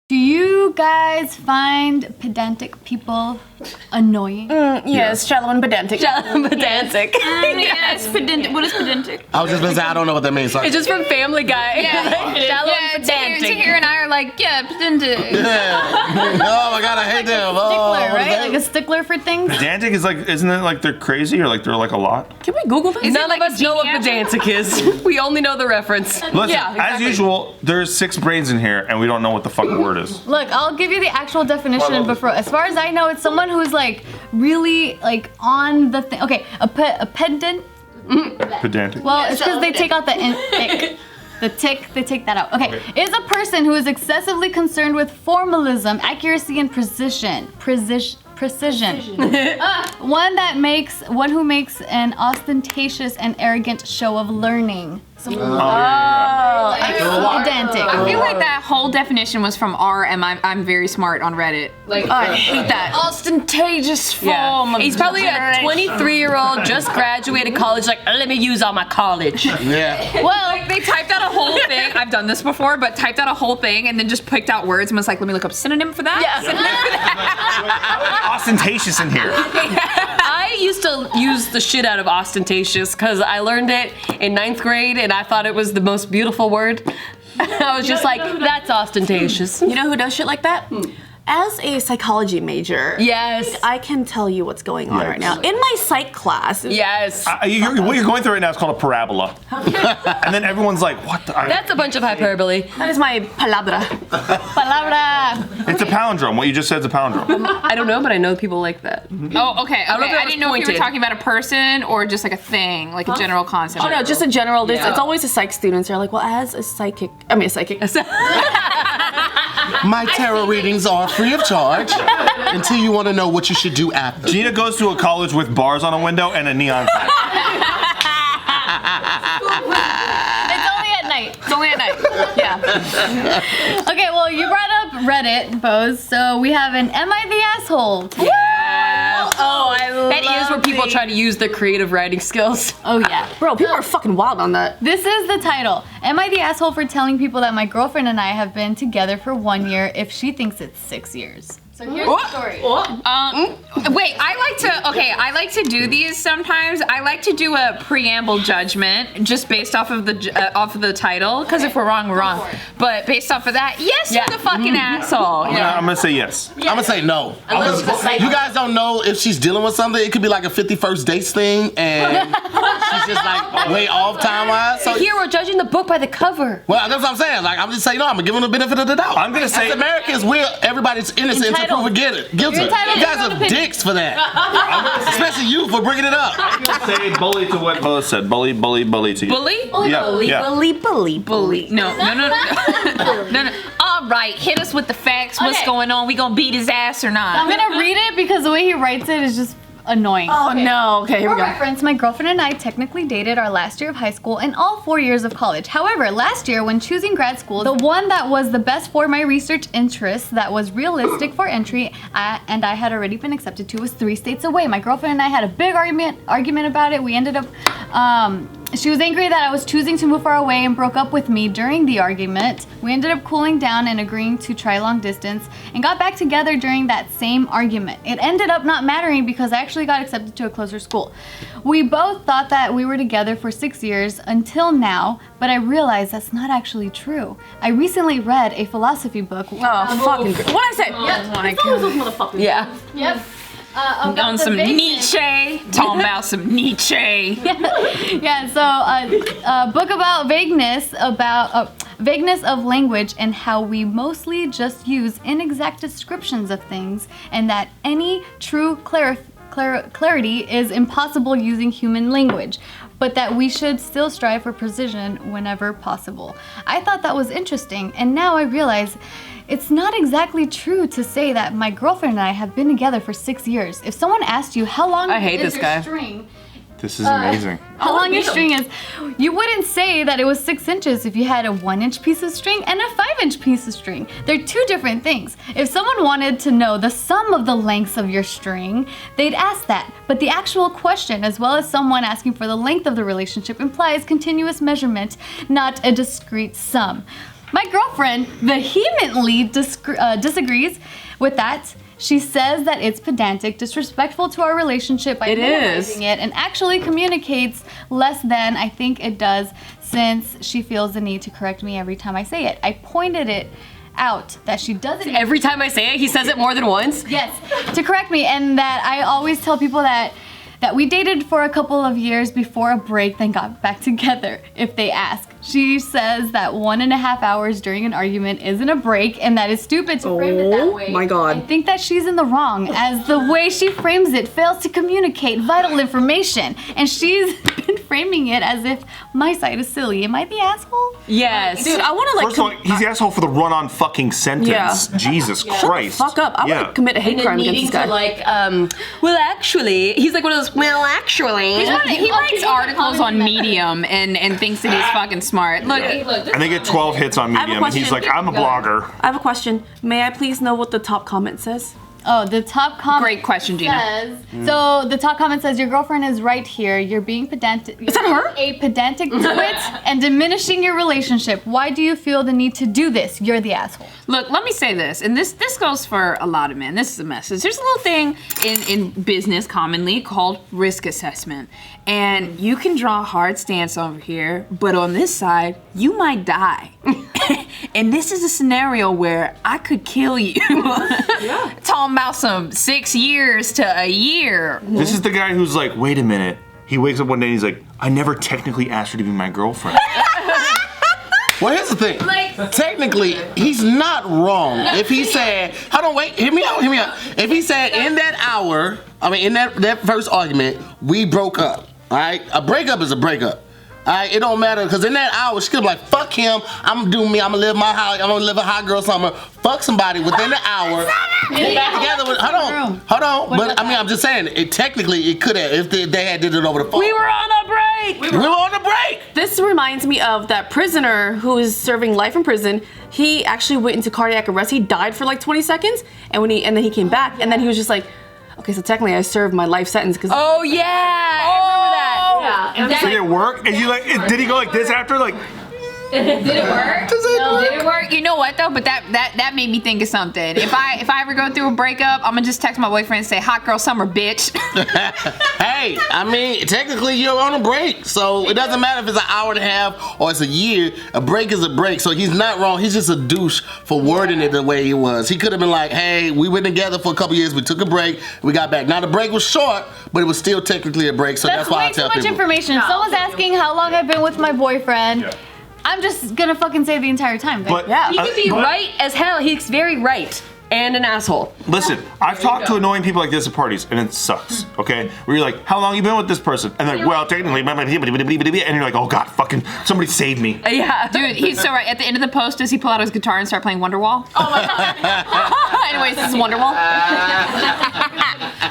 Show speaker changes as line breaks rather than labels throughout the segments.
Do you guys find pedantic people annoying?
Yes, shallow and pedantic.
Shallow and pedantic.
Yes, pedantic. What is pedantic?
I was just gonna say, I don't know what that means. Sorry.
It's just from Family Guy. Shallow and pedantic.
Tahir and I are like, yeah, pedantic.
Yeah. Oh my god, I hate them.
Stickler, right? Like a stickler for things?
Pedantic is like, isn't it like they're crazy or like they're like a lot?
Can we Google this?
None of us know what pedantic is. We only know the reference.
Listen,
Yeah, exactly.
as usual, there's 6 brains in here and we don't know what the fucking word is.
Look, I'll give you the actual definition before. As far as I know, it's someone who's like really like on the thing. Okay, a pedant.
Pedantic.
Well, it's because they take out the ick. The tick, they take that out. Okay, is a person who is excessively concerned with formalism, accuracy, and precision. One who makes an ostentatious and arrogant show of learning. Pedantic.
I feel like that whole definition was from I'm very smart on Reddit. Like,
I hate that.
ostentatious form of
He's probably a 23-year-old, just graduated college, like, let me use all my college.
Yeah.
Well, like they typed out a whole thing. I've done this before, but typed out a whole thing and then just picked out words and was like, let me look up synonym for that.
Yeah.
Synonym for that.
Ostentatious in here.
I used to use the shit out of ostentatious because I learned it in 9th grade and I thought it was the most beautiful word. I was just like, that's ostentatious.
You know who does shit like that? As a psychology major,
Yes.
I can tell you what's going on right now. In my psych class,
Yes.
What you're going through right now is called a parabola. And then everyone's like, what the?
That's a bunch of hyperbole.
that is my palabra.
Palabra.
It's a palindrome. What you just said is a palindrome.
I don't know, but I know people like that.
Oh, okay.
don't know if
I
that
didn't
was
know if you
pointed.
were talking about a person or just like a thing, like a general concept.
Oh no, just a general. It's always the psych students. They're like, well, as a psychic.
My tarot readings are free of charge until you want to know what you should do after.
Gina goes to a college with bars on a window and a neon sign.
It's only at night.
It's only at night. Yeah.
Okay, well, you brought up Reddit, Boze, so we have an Am I the Asshole?
Oh, I love that is where people try to use their creative writing skills.
Oh, yeah.
Bro, people are fucking wild on that.
This is the title. Am I the asshole for telling people that my girlfriend and I have been together for 1 year if she thinks it's 6 years? So here's the story.
Wait, I like to do these sometimes. I like to do a preamble judgment just based off of the title, because if we're wrong, we're wrong. But based off of that, yes, you're the fucking asshole.
I'm gonna say yes.
I'm gonna say no. You guys don't know if she's dealing with something. It could be like a 51st dates thing, and she's just like way off time-wise. So
Here we're judging the book by the cover.
well, that's what I'm saying. Like, I'm just saying, no, I'm gonna give them the benefit of the doubt.
I'm gonna say-
as Americans, everybody's innocent until proven guilty. You
You're entitled
guys
to
are
your own
dicks for that, especially you for bringing it up.
I'm gonna say bully to what Boze said. Bully to you.
Bully?
Yeah.
Bully.
No. All right, hit us with the facts. What's
Okay.
going on? We gonna beat his ass or not?
I'm gonna read it because the way he writes it is just annoying.
Oh no. Okay, here
For
we go.
reference, my girlfriend and I technically dated our last year of high school and all 4 years of college. However, last year when choosing grad school, the one that was the best for my research interests, that was realistic for entry, and I had already been accepted to, was 3 states away. My girlfriend and I had a big argument about it. We ended up, she was angry that I was choosing to move far away and broke up with me during the argument. We ended up cooling down and agreeing to try long distance and got back together during that same argument. It ended up not mattering because I actually got accepted to a closer school. We both thought that we were together for 6 years until now, but I realized that's not actually true. I recently read a philosophy book.
Oh, fucking. What I said?
Yeah.
Yep.
On some Nietzsche. Talking about some Nietzsche.
Yeah, so a book about vagueness of language and how we mostly just use inexact descriptions of things, and that any true clarity is impossible using human language, but that we should still strive for precision whenever possible. I thought that was interesting, and now I realize it's not exactly true to say that my girlfriend and I have been together for 6 years. If someone asked you how long
I hate
is
this
your
guy.
string,
This is amazing.
how long your string is, you wouldn't say that it was 6 inches if you had a 1-inch piece of string and a 5-inch piece of string. They're 2 different things. If someone wanted to know the sum of the lengths of your string, they'd ask that. But the actual question, as well as someone asking for the length of the relationship, implies continuous measurement, not a discrete sum. My girlfriend vehemently disagrees with that. She says that it's pedantic, disrespectful to our relationship by minimizing it, and actually communicates less than I think it does, since she feels the need to correct me every time I say it. I pointed it out that she doesn't.
Every time I say it, he says it more than once?
Yes, to correct me, and that I always tell people that we dated for a couple of years before a break, then got back together if they ask. She says that 1.5 hours during an argument isn't a break, and that it's stupid to frame it that way.
Oh my God.
I think that she's in the wrong, as the way she frames it fails to communicate vital information, and she's been framing it as if my side is silly. Am I the asshole?
Yes.
Dude, I want to
First of all, he's the asshole for the run-on fucking sentence.
Yeah.
Jesus Christ.
fuck up. I want to commit a hate crime against this guy.
Well, actually, he's like one of those, well, actually.
He writes articles on Medium and thinks that he's fucking smart. Look,
And they get 12 hits on Medium, and he's like, I'm a blogger.
I have a question. May I please know what the top comment says?
Oh, the top comment.
Great question, Gina.
Says, so the top comment says, your girlfriend is right here. You're being pedantic. Is
that her?
A pedantic twit and diminishing your relationship. Why do you feel the need to do this? You're the asshole.
Look, let me say this, and this goes for a lot of men. This is a message. There's a little thing in business commonly called risk assessment. And you can draw a hard stance over here, but on this side, you might die. And this is a scenario where I could kill you. Yeah. Talking about some 6 years to a year.
This is the guy who's like, wait a minute. He wakes up one day and he's like, I never technically asked her to be my girlfriend.
Well, here's the thing. Technically, he's not wrong. If he said, hold on, wait, hear me out. If he said in that hour, in that first argument, we broke up, all right? A breakup is a breakup. All right, it don't matter, because in that hour, she could be like, fuck him, I'm gonna do me, I'm gonna live my house, I'm gonna live a hot girl summer, fuck somebody within the hour, get back together with, hold on, but I'm just saying, technically, it could have, if they had did it over the phone.
We were on a break!
We were on a break!
This reminds me of that prisoner who is serving life in prison. He actually went into cardiac arrest. He died for like 20 seconds, and then he came back, and then he was just like, okay, so technically I served my life sentence because.
Oh yeah, I remember that.
Yeah.
Did it work? And you like, did he go like this after? Like,
Did it work? Did it work? You know what though? But that made me think of something. If I ever go through a breakup, I'm gonna just text my boyfriend and say, "Hot girl summer, bitch."
Hey, technically you're on a break, so it doesn't matter if it's an hour and a half or it's a year. A break is a break, so he's not wrong. He's just a douche for wording it the way he was. He could have been like, "Hey, we were together for a couple years. We took a break. We got back. Now the break was short, but it was still technically a break." So that's why I tell people.
That's way too much information. If someone's asking how long I've been with my boyfriend. Yeah. I'm just gonna fucking say the entire time.
But,
yeah, he can be right as hell. He's very right and an asshole.
Listen, I've talked to annoying people like this at parties, and it sucks. Okay, where you're like, "How long you been with this person?" And they're like, "Well, technically," and you're like, "Oh God, fucking somebody save me."
Yeah, dude, he's so right. At the end of the post, does he pull out his guitar and start playing Wonderwall? Oh my God. Anyways, this is Wonderwall.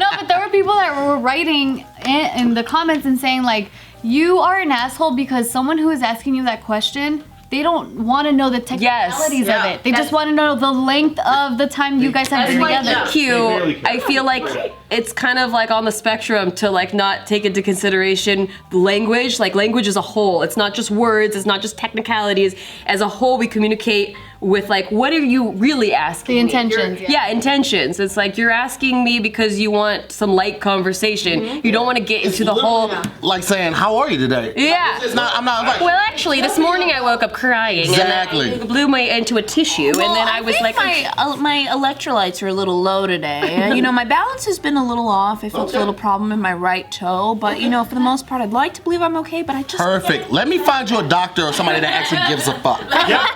No, but there were people that were writing in the comments and saying like, you are an asshole because someone who is asking you that question, they don't want to know the technicalities of it. They just want to know the length of the time you guys have been together.
I feel like it's kind of like on the spectrum to like not take into consideration language. Like language as a whole. It's not just words. It's not just technicalities. As a whole, we communicate with like, what are you really asking?
The intentions.
Yeah, intentions. It's like you're asking me because you want some light conversation. Mm-hmm. You don't want to get into the whole.
Like saying, "How are you today?"
Yeah.
I'm not like.
Well, actually, this morning I woke up crying.
Exactly.
And I blew into a tissue, and then I was like,
my electrolytes are a little low today. My balance has been a little off. I felt a little problem in my right toe, but for the most part, I'd like to believe I'm okay. But I just
perfect. Let me find you a doctor or somebody that actually gives a fuck.
Yeah.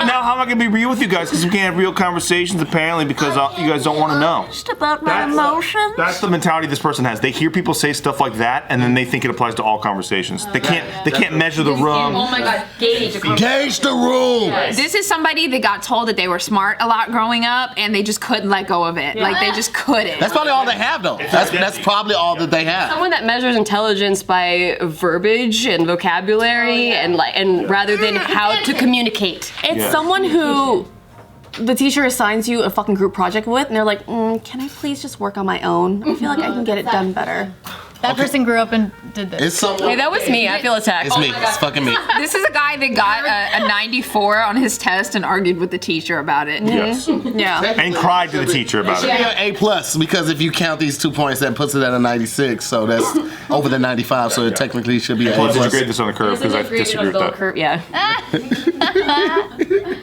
Now, how am I gonna be real with you guys? Because we can't have real conversations apparently because you guys don't want to know.
Just about my emotions.
That's the mentality this person has. They hear people say stuff like that, and then they think it applies to all conversations. They can't measure the room.
Oh my God,
gauge the room.
This is somebody that got told that they were smart a lot growing up, and they just couldn't let go of it. Like they just couldn't.
That's probably all they have, though. That's probably all that they have.
Someone that measures intelligence by verbiage and vocabulary, and rather than how to communicate.
It's someone who the teacher assigns you a fucking group project with, and they're like, "Can I please just work on my own? I feel like I can get it done better."
That person grew up and did this.
It's someone.
Hey, that was me. I feel attacked.
It's me. It's fucking me.
This is a guy that got a 94 on his test and argued with the teacher about it.
Yes.
Yeah.
And cried to the teacher about
It should be
it.
an A+ because if you count these 2 points, that puts it at a 96. So that's over the 95. So it technically should be an
Plus, did you
A+.
grade this on the curve? Because I disagree with that.
Yeah.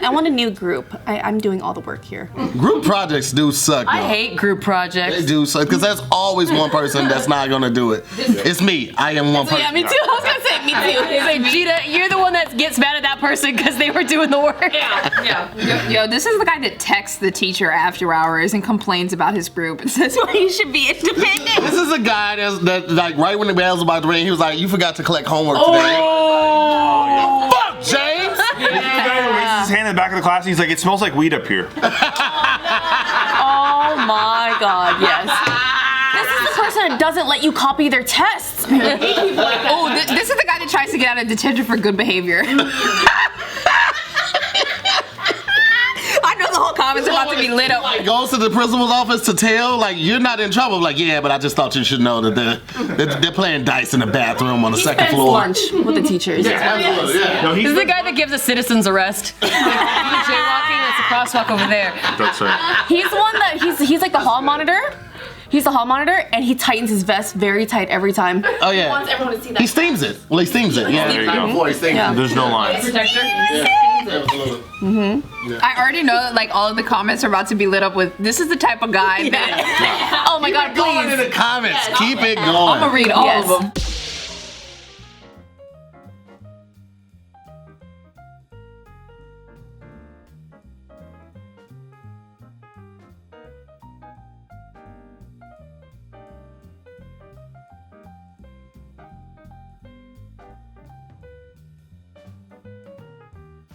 I want a new group. I'm doing all the work here.
Group projects do suck.
I
though.
hate group projects.
They do suck because there's always one person that's not gonna do it. It's me. I am one person.
Yeah, me too. I was gonna say me too.
Say, Gina, you're the one that gets mad at that person because they were doing the work.
Yo, this is the guy that texts the teacher after hours and complains about his group and says, well, you should be independent.
This is a guy that like right when the bell was about to ring, he was like, "You forgot to collect homework today."
Oh.
Fuck, James.
The guy who raises his hand in the back of the class, he's like, "It smells like weed up here."
Oh my God, yes.
This is the person that doesn't let you copy their tests.
Oh, this is the guy that tries to get out of detention for good behavior. I know the whole comment's about to be lit up.
Like, goes to the principal's office to tell, like, you're not in trouble. Like, yeah, but I just thought you should know that they're playing dice in the bathroom on the second
Spends
floor.
lunch with the teachers.
Absolutely, yeah.
No,
This
he's
is the guy that gives a citizen's arrest. Jaywalking, that's a crosswalk over there.
That's right.
He's the one that he's like the hall monitor. He's the hall monitor, and he tightens his vest very tight every time.
Oh, yeah.
He wants everyone to see that.
He steams it. Well, he steams it. Yeah,
There you go.
Before he steams it.
There's no lines.
I already know that like all of the comments are about to be lit up with, this is the type of guy that...
Oh my God,
Going in
please.
the comments. Keep it going.
I'm gonna read all
Yes.
of them.